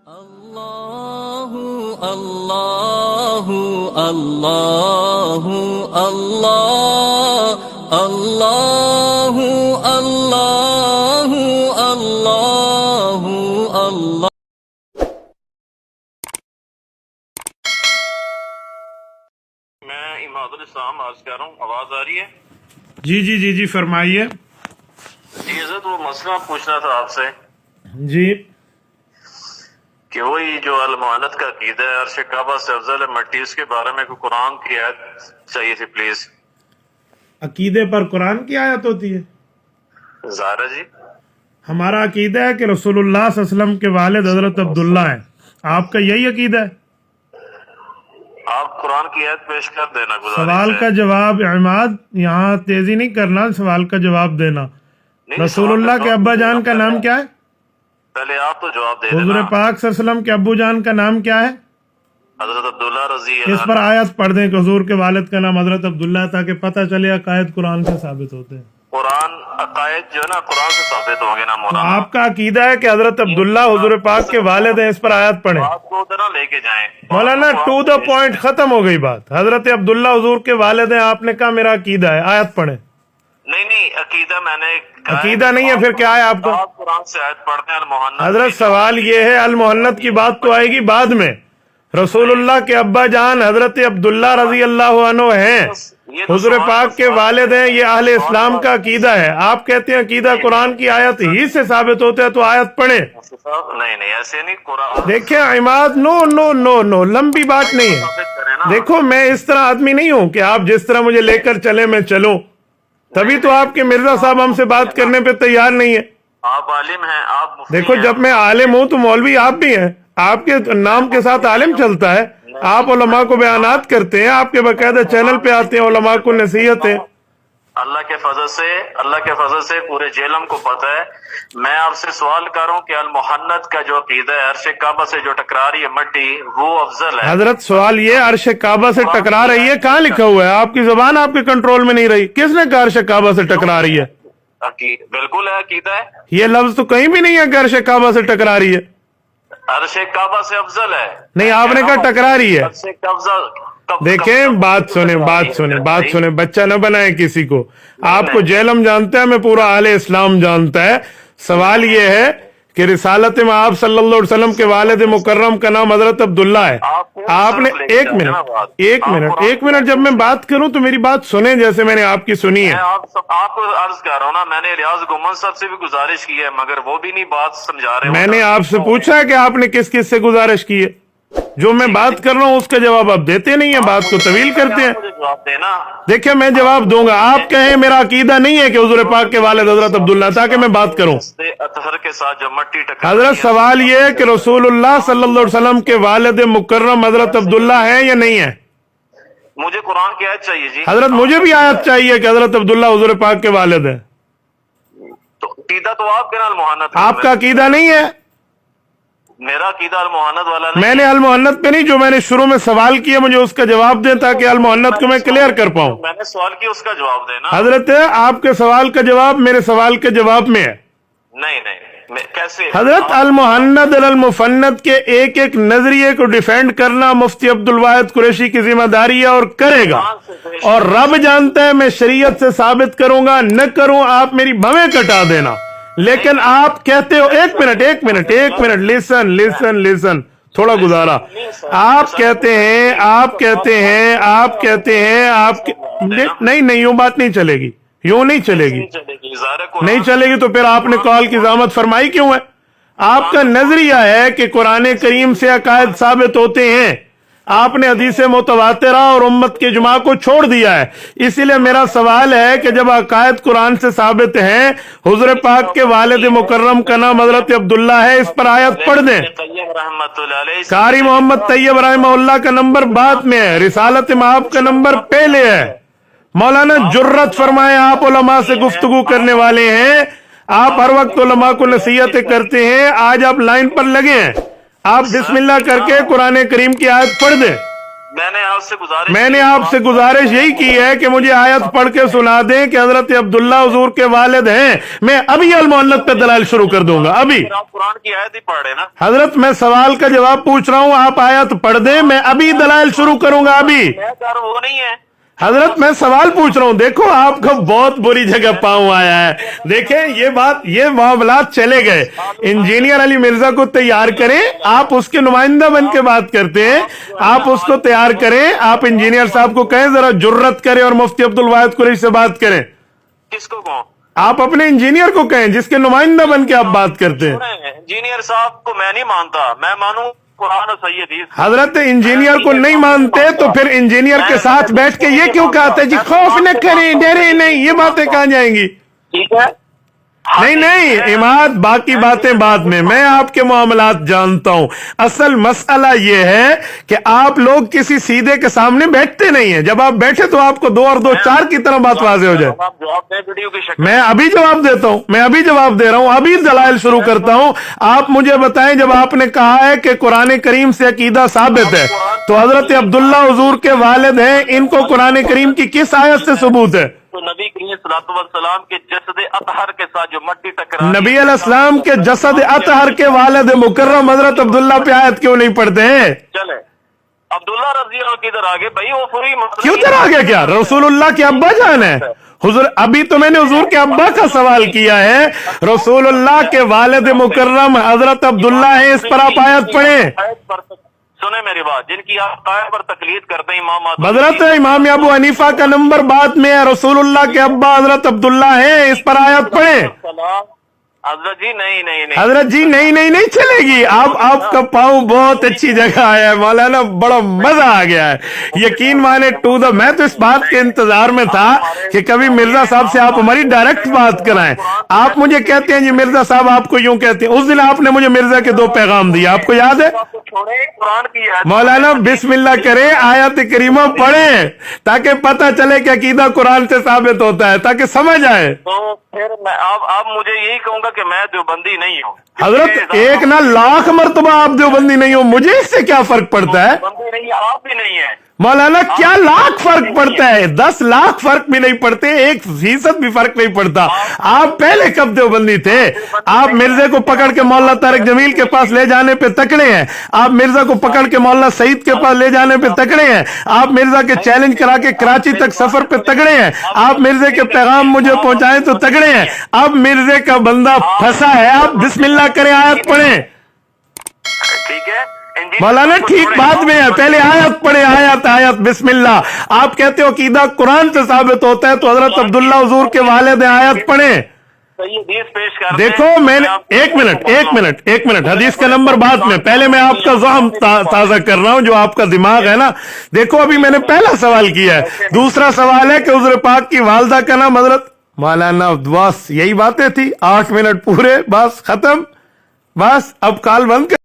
اللہ اللہ اللہ اللہ اللہ اللہ اللہ اللہ۔ میں اماد الاسلام عرض کر رہا ہوں، آواز آ رہی ہے؟ جی فرمائیے۔ جی حضرت، وہ مسئلہ پوچھنا تھا آپ سے جی کہ وہی جو المعانت کا عقیدہ ہے، عرش کعبہ سے افضل ہے مٹی، اس کے بارے میں کوئی قرآن کی آیت چاہیے تھی پلیز۔ عقیدے پر قرآن کی آیت ہوتی ہے؟ زہرا جی، ہمارا عقیدہ ہے کہ رسول اللہ صلی اللہ علیہ وسلم کے والد حضرت عبداللہ ہیں۔ آپ کا یہی عقیدہ ہے؟ آپ قرآن کی آیت پیش کر دینا، گزارش سوال ہے۔ کا جواب عماد، یہاں تیزی نہیں کرنا، سوال کا جواب دینا۔ نہیں، رسول سوال اللہ کا کے جواب ابا دینا جان کا نام کیا ہے؟ پہلے آپ تو جواب دے حضور دینا۔ پاک صلی اللہ علیہ وسلم کے ابو جان کا نام کیا ہے؟ حضرت عبداللہ رضی اس اللہ پر آیت پڑھ دیں کہ حضور کے والد کا نام حضرت عبداللہ ہے، تاکہ پتہ چلے عقائد قرآن سے ثابت ہوتے ہیں۔ قرآن عقائد جو ہے نا قرآن سے ثابت ہوں گے نا مولانا۔ آپ کا عقیدہ ہے کہ حضرت عبداللہ حضور پاک کے والد ہیں، اس پر آیت پڑھیں۔ آپ کو ادھر نہ لے کے جائیں مولانا، ٹو دا پوائنٹ، ختم ہو گئی بات۔ حضرت عبداللہ حضور کے والد ہیں، آپ نے کہا میرا عقیدہ ہے، آیت پڑھیں۔ نہیں، عقیدہ میں نے کہا عقیدہ نہیں ہے پھر کیا ہے آپ کا؟ آپ قرآن سے آیت پڑھتے ہیں المحنت۔ حضرت سوال یہ ہے، المحنت کی بات تو آئے گی بعد میں۔ رسول اللہ کے ابا جان حضرت عبداللہ رضی اللہ عنہ ہیں، حضور پاک کے والد ہیں، یہ اہل اسلام کا عقیدہ ہے۔ آپ کہتے ہیں عقیدہ قرآن کی آیت ہی سے ثابت ہوتا ہے، تو آیت پڑھیں۔ نہیں ایسے نہیں، قرآن دیکھیں عماد، نو لمبی بات نہیں ہے۔ دیکھو، میں اس طرح آدمی نہیں ہوں کہ آپ جس طرح مجھے لے کر چلے میں چلوں، تبھی تو آپ کے مرزا صاحب ہم سے بات کرنے پہ تیار نہیں ہے۔ آپ عالم ہیں، آپ مفتی دیکھو، ہیں۔ جب میں عالم ہوں تو مولوی آپ بھی ہیں، آپ کے نام کے ساتھ عالم چلتا ہے۔ آپ علماء کو بیانات کرتے ہیں، آپ کے باقاعدہ چینل پہ آتے ہیں، علماء کو نصیحت ہے۔ اللہ کے فضل سے پورے جیلم کو پتہ ہے۔ میں آپ سے سوال کر رہا ہوں کہ المحنت کا جو عقیدہ ہے، عرش کعبہ سے جو ٹکرا رہی ہے مٹی، وہ افضل ہے؟ حضرت سوال یہ، عرش کعبہ سے ٹکرا رہی ہے، کہاں لکھا ہوا ہے؟ آپ کی زبان آپ کے کنٹرول میں نہیں رہی۔ کس نے کہا عرش کعبہ سے ٹکرا رہی ہے؟ بالکل ہے، عقیدہ ہے۔ یہ لفظ تو کہیں بھی نہیں ہے کہ عرش کعبہ سے ٹکرا رہی ہے۔ عرش کعبہ سے افضل ہے۔ نہیں، آپ نے کہا ٹکرا رہی ہے۔ عرش کعبہ دیکھیں، بات سنیں، بچہ نہ بنائیں کسی کو۔ آپ کو جیلم جانتا ہے، میں پورا اہل اسلام جانتا ہے۔ سوال یہ ہے کہ رسالت میں آپ صلی اللہ علیہ وسلم کے والد مکرم کا نام حضرت عبداللہ ہے۔ آپ نے ایک منٹ جب میں بات کروں تو میری بات سنیں، جیسے میں نے آپ کی سنی ہے۔ آپ کو عرض کر رہا ہوں نا، میں نے ریاض گمن صاحب سے بھی گزارش کی ہے، مگر وہ بھی نہیں بات سمجھا رہے۔ میں نے آپ سے پوچھا کہ آپ نے کس کس سے گزارش کی ہے؟ جو میں بات کر رہا ہوں اس کا جواب آپ دیتے نہیں ہیں، بات کو طویل کرتے ہیں۔ دیکھیں، میں جواب دوں گا، آپ کہیں میرا عقیدہ نہیں ہے کہ حضور پاک کے والد حضرت عبداللہ، تاکہ میں بات کروں۔ کے ساتھ جو مٹی حضرت سوال یہ ہے کہ رسول اللہ صلی اللہ علیہ وسلم کے والد مکرم حضرت عبداللہ ہے یا نہیں ہے؟ مجھے قرآن کی آیت چاہیے جی۔ حضرت مجھے بھی آیت چاہیے کہ حضرت عبداللہ حضور پاک کے والد ہیں۔ تو عقیدہ تو آپ کے نا المحنت، آپ کا عقیدہ نہیں ہے؟ میرا عقیدہ المحنت والا نہیں۔ میں نے المحنت پہ نہیں، جو میں نے شروع میں سوال کیا مجھے اس کا جواب دیں، تاکہ المحنت کو میں کلیئر کر پاؤں۔ میں نے سوال کیا، اس کا جواب دینا۔ حضرت، آپ کے سوال کا جواب میرے سوال کے جواب میں ہے۔ نہیں کیسے؟ حضرت المحنت المفند کے ایک ایک نظریے کو ڈیفینڈ کرنا مفتی عبد الواحد قریشی کی ذمہ داری ہے، اور کرے گا، اور رب جانتا ہے میں شریعت سے ثابت کروں گا، نہ کروں آپ میری بھویں کٹا دینا۔ لیکن آپ کہتے ہو، ایک منٹ، لسن، تھوڑا گزارا۔ آپ کہتے ہیں نہیں، یوں بات نہیں چلے گی، یوں نہیں چلے گی، نہیں چلے گی۔ تو پھر آپ نے کال کی ضمانت فرمائی کیوں ہے؟ آپ کا نظریہ ہے کہ قرآن کریم سے عقائد ثابت ہوتے ہیں، آپ نے حدیث متواترہ اور امت کے اجماع کو چھوڑ دیا ہے۔ اسی لیے میرا سوال ہے کہ جب عقائد قرآن سے ثابت ہیں، حضور پاک کے والد مکرم کا نام حضرت عبداللہ ہے، اس پر آیت پڑھ دیں۔ قاری محمد طیب رحمہ اللہ کا نمبر بعد میں ہے، رسالت میں آپ کا نمبر پہلے ہے۔ مولانا جرت فرمائے، آپ علماء سے گفتگو کرنے والے ہیں، آپ ہر وقت علماء کو نصیحتیں کرتے ہیں، آج آپ لائن پر لگے ہیں، آپ بسم اللہ کر کے قرآن کریم کی آیت پڑھ دیں۔ میں نے آپ سے گزارش یہی کی ہے کہ مجھے آیت پڑھ کے سنا دیں کہ حضرت عبداللہ حضور کے والد ہیں. میں ابھی المحنت پہ دلائل شروع کر دوں گا. ابھی آپ قرآن کی آیت ہی پڑھ رہے نا. حضرت میں سوال کا جواب پوچھ رہا ہوں, آپ آیت پڑھ دیں, میں ابھی دلائل شروع کروں گا. ابھی وہ نہیں ہے حضرت میں سوال پوچھ رہا ہوں. دیکھو آپ کو بہت بری جگہ پاؤں آیا ہے. دیکھیں یہ معاملات چلے گئے. انجینئر علی مرزا کو تیار کریں, آپ اس کے نمائندہ بن کے بات کرتے ہیں, آپ اس کو تیار کریں. آپ انجینئر صاحب کو کہیں ذرا جرت کریں اور مفتی عبدالواحد قریشی سے بات کریں. کس کو کہوں؟ آپ اپنے انجینئر کو کہیں جس کے نمائندہ بن کے آپ بات کرتے ہیں. انجینئر صاحب کو میں نہیں مانتا, میں مانوں قرآن و سید. حضرت انجینئر کو نہیں مانتے تو پھر انجینئر کے ساتھ بیٹھ کے یہ کیوں کہتے جی خوف نہ کریں, ڈرے نہیں, یہ باتیں کہاں جائیں گی؟ ٹھیک ہے نہیں اماد, باقی باتیں بعد میں آپ کے معاملات جانتا ہوں. اصل مسئلہ یہ ہے کہ آپ لوگ کسی سیدھے کے سامنے بیٹھتے نہیں ہیں. جب آپ بیٹھے تو آپ کو 2 اور 2 4 کی طرح بات واضح ہو جائے. میں ابھی جواب دیتا ہوں, میں ابھی جواب دے رہا ہوں, ابھی دلائل شروع کرتا ہوں. آپ مجھے بتائیں, جب آپ نے کہا ہے کہ قرآن کریم سے عقیدہ ثابت ہے تو حضرت عبداللہ حضور کے والد ہیں, ان کو قرآن کریم کی کس آیت سے ثبوت ہے؟ تو نبی کریم صلی اللہ علیہ وسلم کے جسد اطہر کے ساتھ جو مٹی ٹکرا, نبی علیہ السلام کے جسد اطہر کے والد مکرم حضرت عبداللہ پہ آیت کیوں نہیں پڑھتے ہیں؟ چلے عبداللہ رضی اللہ کدھر آگے بھائی, وہ پوری کیوں ادھر آگے؟ کیا رسول اللہ کے ابا جان ہے حضور؟ ابھی تو میں نے حضور کے ابا کا سوال کیا ہے. رسول اللہ کے والد مکرم حضرت عبداللہ ہیں, اس پر آپ آیت پڑھیں. سنیں میری بات, جن کی آپ قائم پر تقلید کرتے ہیں امام حضرت امام ابو حنیفہ کا نمبر بعد میں ہے, رسول اللہ کے ابا حضرت عبداللہ ہیں, اس پر آیت پڑھیں. حضرت جی نہیں حضرت جی نہیں چلے گی. آپ کا پاؤں بہت اچھی جگہ آیا ہے مولانا, بڑا مزہ آ گیا ہے. یقین مانے میں تو اس بات کے انتظار میں تھا کہ کبھی مرزا صاحب سے آپ ہماری ڈائریکٹ بات کرائیں. آپ مجھے کہتے ہیں جی مرزا صاحب آپ کو یوں کہتے ہیں. اس دن آپ نے مجھے مرزا کے 2 پیغام دیے, آپ کو یاد ہے؟ مولانا بسم اللہ کریں, آیت کریمہ پڑھیں تاکہ پتہ چلے کہ عقیدہ قرآن سے ثابت ہوتا ہے, تاکہ سمجھ آئے. تو پھر میں آپ مجھے یہی کہوں گا کہ میں دیوبندی نہیں ہوں. حضرت ایک نہ لاکھ مرتبہ آپ دیوبندی نہیں ہو, مجھے اس سے کیا فرق پڑتا ہے؟ دیوبندی نہیں, آپ بھی نہیں ہیں مولانا. کیا لاکھ فرق پڑتا ہے؟ 10 لاکھ فرق بھی نہیں پڑتے, 1% بھی فرق نہیں پڑتا. آپ پہلے کب دیوبندی تھے؟ آپ مرزے کو پکڑ کے مولانا طارق جمیل کے پاس لے جانے پہ تکڑے ہیں, آپ مرزا کو پکڑ کے مولانا سعید کے پاس لے جانے پہ تکڑے ہیں, آپ مرزا کے چیلنج کرا کے کراچی تک سفر پہ تکڑے ہیں, آپ مرزے کے پیغام مجھے پہنچائیں تو تکڑے ہیں. اب مرزے کا بندہ پھنسا ہے, آپ بسم اللہ کریں, آیت پڑھیں. ٹھیک ہے مولانا ٹھیک بعد میں ہے, پہلے آیت پڑھے. آیت بسم اللہ. آپ کہتے ہو عقیدہ قرآن سے ثابت ہوتا ہے تو حضرت عبداللہ حضور کے والد ہیں, آیت پڑھیں. دیکھو میں نے ایک منٹ حدیث کا نمبر بعد میں, پہلے میں آپ کا ذہن تازہ کر رہا ہوں, جو آپ کا دماغ ہے نا. دیکھو ابھی میں نے پہلا سوال کیا ہے, دوسرا سوال ہے کہ حضور پاک کی والدہ کا نام حضرت. مولانا بس یہی باتیں تھی, 8 منٹ پورے, بس ختم, بس اب کال بند کر.